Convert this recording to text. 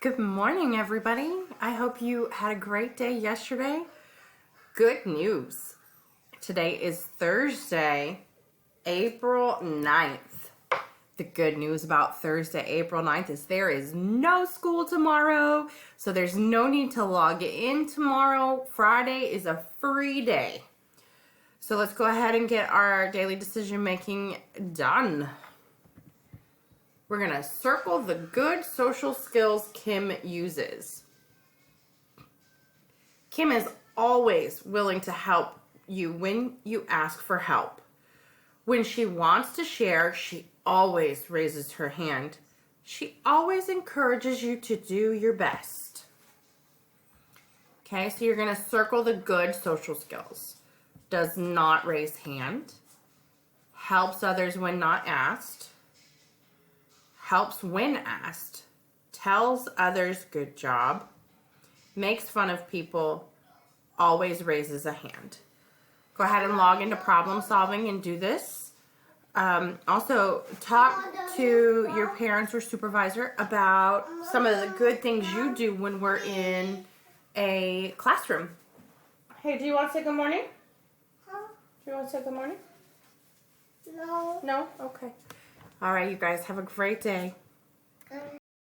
Good morning, everybody. I hope you had a great day yesterday. Good news. Today is Thursday, April 9th. The good news about Thursday, April 9th is there is no school tomorrow, so there's no need to log in tomorrow. Friday is a free day. So let's go ahead and get our daily decision making done. We're going to circle the good social skills Kim uses. Kim is always willing to help you when you ask for help. When she wants to share, she always raises her hand. She always encourages you to do your best. Okay, so you're going to circle the good social skills. Does not raise hand. Helps others when not asked. Helps when asked, tells others good job, makes fun of people, always raises a hand. Go ahead and log into problem solving and do this. Also, talk to your parents or supervisor about some of the good things you do when we're in a classroom. Hey, do you want to say good morning? Huh? Do you want to say good morning? No. No? Okay. All right, you guys have a great day.